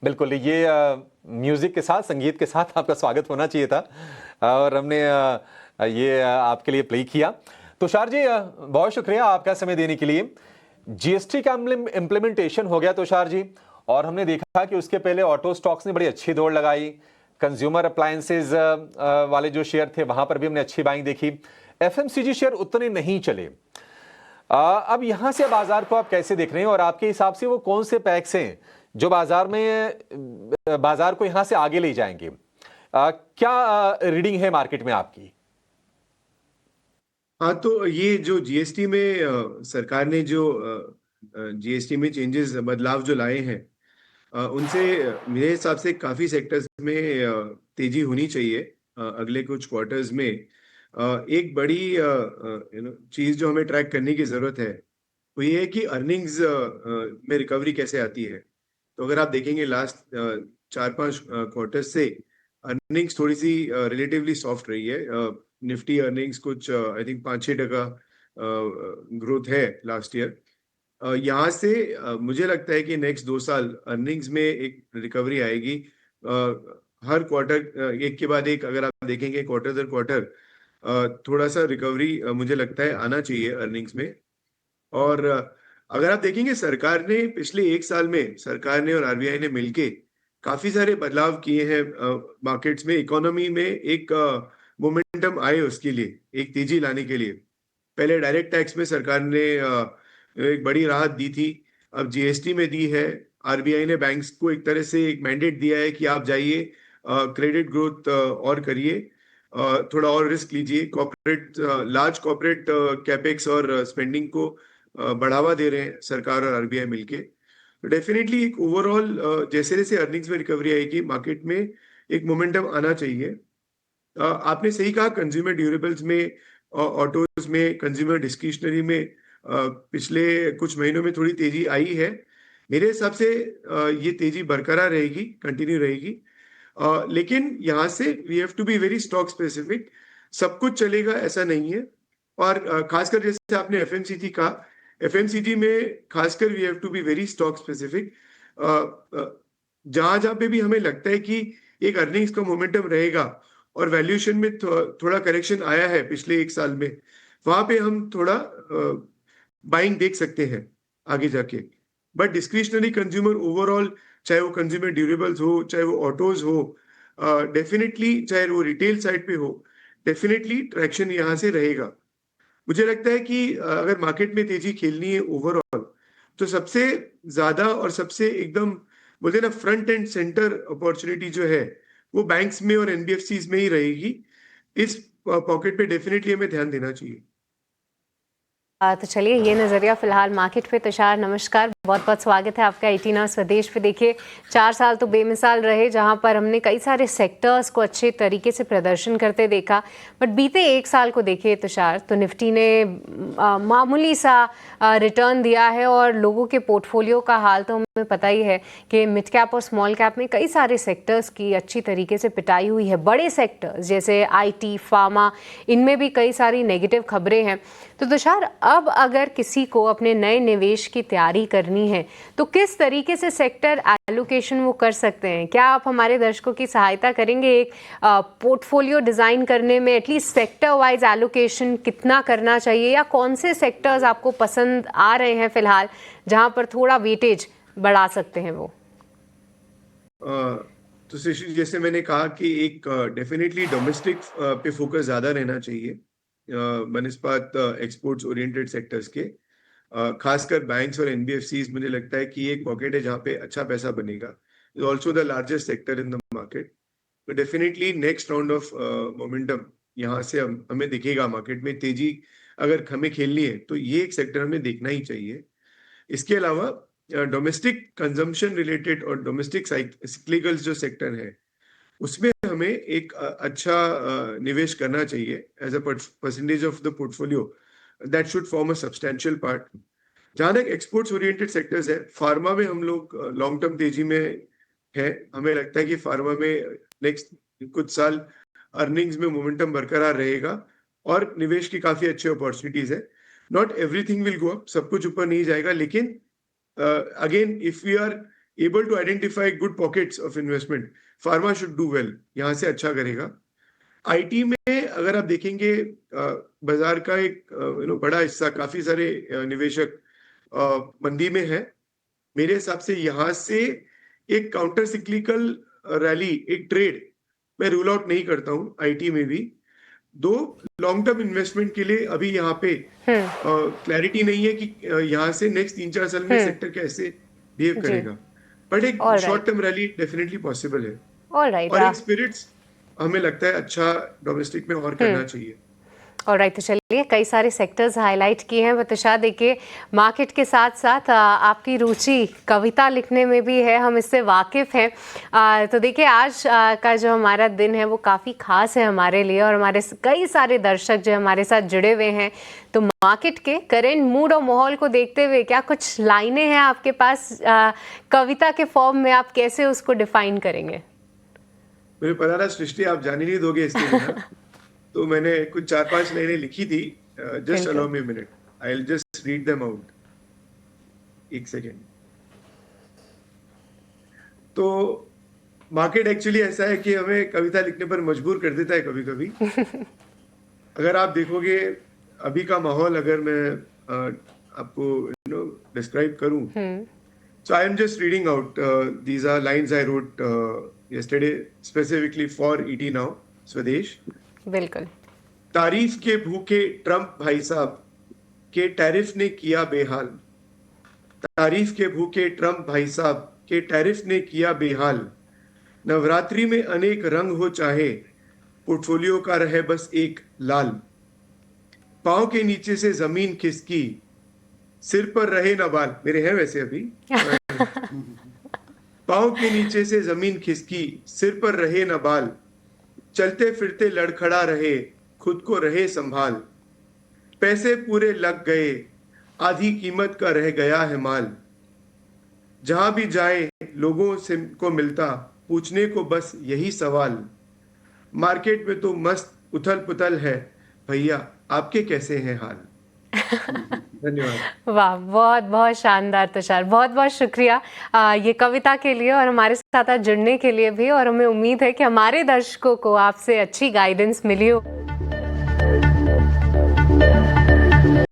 बिल्कुल, ये म्यूज़िक के साथ, संगीत के साथ आपका स्वागत होना चाहिए था और हमने ये आपके लिए प्ले किया। तुषार जी, बहुत शुक्रिया आपका समय देने के लिए। जीएसटी का इम्प्लीमेंटेशन हो गया तुषार जी, और हमने देखा कि उसके पहले ऑटो स्टॉक्स ने बड़ी अच्छी दौड़ लगाई। कंज्यूमर अप्लायंसेज वाले जो शेयर थे, वहां पर भी हमने अच्छी बाइंग देखी। एफएमसीजी शेयर उतने नहीं चले। अब यहां से बाजार को आप कैसे देख रहे हैं, और आपके हिसाब से वो कौन से पैक्स हैं जो बाजार को यहां से आगे ले जाएंगे? क्या रीडिंग है मार्केट में आपकी? हाँ, तो ये जो जीएसटी में सरकार ने जो जीएसटी में चेंजेस बदलाव जो लाए हैं, उनसे मेरे हिसाब से काफी सेक्टर्स में तेजी होनी चाहिए अगले कुछ क्वार्टर्स में। एक बड़ी चीज जो हमें ट्रैक करने की जरूरत है वो ये है कि अर्निंग्स में रिकवरी कैसे आती है। तो अगर आप देखेंगे लास्ट 4-5 क्वार्टर से अर्निंग्स थोड़ी सी रिलेटिवली सॉफ्ट रही है। निफ्टी अर्निंग्स कुछ आई थिंक 5-6% ग्रोथ है लास्ट ईयर। यहाँ से मुझे लगता है कि नेक्स्ट 2 साल अर्निंग्स में एक रिकवरी आएगी। हर क्वार्टर एक के बाद एक अगर आप देखेंगे क्वार्टर दर क्वार्टर थोड़ा सा रिकवरी मुझे लगता है आना चाहिए अर्निंग्स में। और अगर आप देखेंगे सरकार ने पिछले 1 साल में सरकार ने और आरबीआई ने मिलके काफी सारे बदलाव किए हैं मार्केट्स में, इकोनॉमी में एक मोमेंटम आए उसके लिए, एक तेजी लाने के लिए। पहले डायरेक्ट टैक्स में सरकार ने एक बड़ी राहत दी थी, अब जीएसटी में दी है। आरबीआई ने बैंक्स को एक तरह से एक मैंडेट दिया है कि आप जाइए क्रेडिट ग्रोथ और करिए, थोड़ा और रिस्क लीजिए। कॉर्पोरेट लार्ज कॉर्पोरेट कैपेक्स और स्पेंडिंग को बढ़ावा दे रहे हैं सरकार और आरबीआई मिलके। तो डेफिनेटली एक ओवरऑल जैसे जैसे अर्निंग्स में रिकवरी आएगी मार्केट में एक मोमेंटम आना चाहिए। आपने सही कहा, कंज्यूमर ड्यूरेबल्स में, ऑटोज में, कंज्यूमर डिस्क्रिशनरी में पिछले कुछ महीनों में थोड़ी तेजी आई है। मेरे हिसाब से ये तेजी बरकरार रहेगी, कंटिन्यू रहेगी। लेकिन यहाँ से we have to be very stock specific. सब कुछ चलेगा ऐसा नहीं है। और खासकर जैसे आपने एफएमसीजी कहा, एफएमसीजी में खासकर we have to be very stock specific. जहां जहां पे भी हमें लगता है कि एक अर्निंग्स का मोमेंटम रहेगा और वैल्यूएशन में थोड़ा करेक्शन आया है पिछले 1 साल में, वहां पे हम थोड़ा बाइंग देख सकते हैं आगे जाके। बट डिस्क्रिशनरी कंज्यूमर ओवरऑल, चाहे वो कंज्यूमर ड्यूरेबल्स हो, चाहे वो ऑटोज हो, डेफिनेटली चाहे वो रिटेल साइड पे हो, डेफिनेटली ट्रैक्शन यहाँ से रहेगा। मुझे लगता है कि अगर मार्केट में तेजी खेलनी है ओवरऑल, तो सबसे ज्यादा और सबसे एकदम बोलते ना फ्रंट एंड सेंटर अपॉर्चुनिटी जो है वो बैंक्स में और एनबीएफसीज में ही रहेगी। इस पॉकेट पे डेफिनेटली हमें ध्यान देना चाहिए। तो चलिए, ये नज़रिया फिलहाल मार्केट पे। तुषार, नमस्कार, बहुत बहुत स्वागत है आपका 18 आवर्स स्वदेश पे। देखिए, 4 साल तो बेमिसाल रहे जहां पर हमने कई सारे सेक्टर्स को अच्छे तरीके से प्रदर्शन करते देखा, बट बीते 1 साल को देखिए तुषार, तो निफ्टी ने मामूली सा रिटर्न दिया है, और लोगों के पोर्टफोलियो का हाल तो हमें पता ही है कि मिड कैप और स्मॉल कैप में कई सारे सेक्टर्स की अच्छी तरीके से पिटाई हुई है। बड़े सेक्टर्स जैसे आईटी, फार्मा, इनमें भी कई सारी नेगेटिव खबरें हैं। तो तुषार, अब अगर किसी को अपने नए निवेश की तैयारी करनी है तो किस तरीके से सेक्टर एलोकेशन वो कर सकते हैं? क्या आप हमारे दर्शकों की सहायता करेंगे एक पोर्टफोलियो डिजाइन करने में? एटलीस्ट सेक्टर वाइज एलोकेशन कितना करना चाहिए, या कौन से सेक्टर्स आपको पसंद आ रहे हैं फिलहाल जहां पर थोड़ा वेटेज बढ़ा सकते हैं वो? तो शिशु, जैसे मैंने कहा कि एक डेफिनेटली डोमेस्टिक पे फोकस ज्यादा रहना चाहिए बनिस्पत एक्सपोर्ट्स ओरिएंटेड सेक्टर्स के। खासकर बैंक्स और एनबीएफसीज, मुझे लगता है कि एक पॉकेट है जहाँ पे अच्छा पैसा बनेगा। Also the largest sector in the market. तो definitely next round of momentum यहाँ से हमें दिखेगा मार्केट में। तेजी अगर हमें खेलनी है तो ये एक सेक्टर हमें देखना ही चाहिए। इसके अलावा डोमेस्टिक कंजम्पशन रिलेटेड और डोमेस्टिक साइक्लिकल्स जो सेक्टर है उसमें हमें एक अच्छा निवेश करना चाहिए as a percentage of the portfolio. That should form a substantial part. जहां तक एक्सपोर्ट्स ओरिएंटेड सेक्टर्स है, फार्मा में हम लोग लॉन्ग टर्म तेजी में है। हमें लगता है कि फार्मा में नेक्स्ट कुछ साल अर्निंग्स में मोमेंटम बरकरार रहेगा और निवेश की काफी अच्छी अपॉर्चुनिटीज है। Not everything will go up, सब कुछ ऊपर नहीं जाएगा, लेकिन again if we are able to identify good pockets of investment. Pharma should do well, यहाँ से अच्छा करेगा। आईटी में अगर आप देखेंगे बाजार का एक बड़ा हिस्सा, काफी सारे निवेशक मंदी में है। मेरे हिसाब से यहाँ से एक काउंटर सिक्लिकल रैली, एक ट्रेड मैं रूल आउट नहीं करता हूँ आईटी में भी। दो लॉन्ग टर्म इन्वेस्टमेंट के लिए अभी यहाँ पे क्लैरिटी नहीं है कि यहाँ से नेक्स्ट 3-4 साल में सेक्टर कैसे बिहेव करेगा, बट एक short term rally definitely possible है। ऑलराइट, और एक स्पिरिट्स हमें लगता है अच्छा डोमेस्टिक में और करना चाहिए। ऑलराइट, तो चलिए कई सारे सेक्टर्स हाईलाइट किए हैं। तुषार, देखिए मार्केट के साथ साथ आपकी रुचि कविता लिखने में भी है, हम इससे वाकिफ़ हैं। तो देखिए आज का जो हमारा दिन है वो काफ़ी खास है हमारे लिए, और हमारे कई सारे दर्शक जो हमारे साथ जुड़े हुए हैं। तो मार्केट के करेंट मूड और माहौल को देखते हुए क्या कुछ लाइनें हैं आपके पास कविता के फॉर्म में, आप कैसे उसको डिफाइन करेंगे? मुझे पता था सृष्टि आप जाने नहीं दोगे इसके बिना, तो मैंने कुछ 4-5 लाइनें लिखी थी। Just allow me minute, I will just read them out. एक सेकेंड। तो मार्केट एक्चुअली ऐसा है कि हमें कविता लिखने पर मजबूर कर देता है कभी कभी। अगर आप देखोगे अभी का माहौल, अगर मैं आपको डिस्क्राइब करूं, so I am just reading out these are lines I wrote yesterday specifically for ET Now स्वदेश। बिल्कुल। तारीफ के भूखे ट्रंप भाई साहब के टैरिफ ने किया बेहाल। तारीफ के भूखे ट्रंप भाई साहब के टैरिफ ने किया बेहाल। नवरात्रि में अनेक रंग हो चाहे, पोर्टफोलियो का रहे बस एक लाल। पांव के नीचे से जमीन खिसकी, सिर पर रहे न बाल। मेरे हैं वैसे अभी। पांव के नीचे से जमीन खिसकी, सिर पर रहे न बाल। चलते फिरते लड़खड़ा रहे, खुद को रहे संभाल। पैसे पूरे लग गए, आधी कीमत का रह गया है माल। जहां भी जाए लोगों से को मिलता, पूछने को बस यही सवाल। मार्केट में तो मस्त उथल पुथल है, भैया आपके कैसे हैं हाल। धन्यवाद। वाह, बहुत बहुत शानदार तुषार, बहुत बहुत शुक्रिया ये कविता के लिए और हमारे साथ आज जुड़ने के लिए भी। और हमें उम्मीद है कि हमारे दर्शकों को आपसे अच्छी गाइडेंस मिली हो।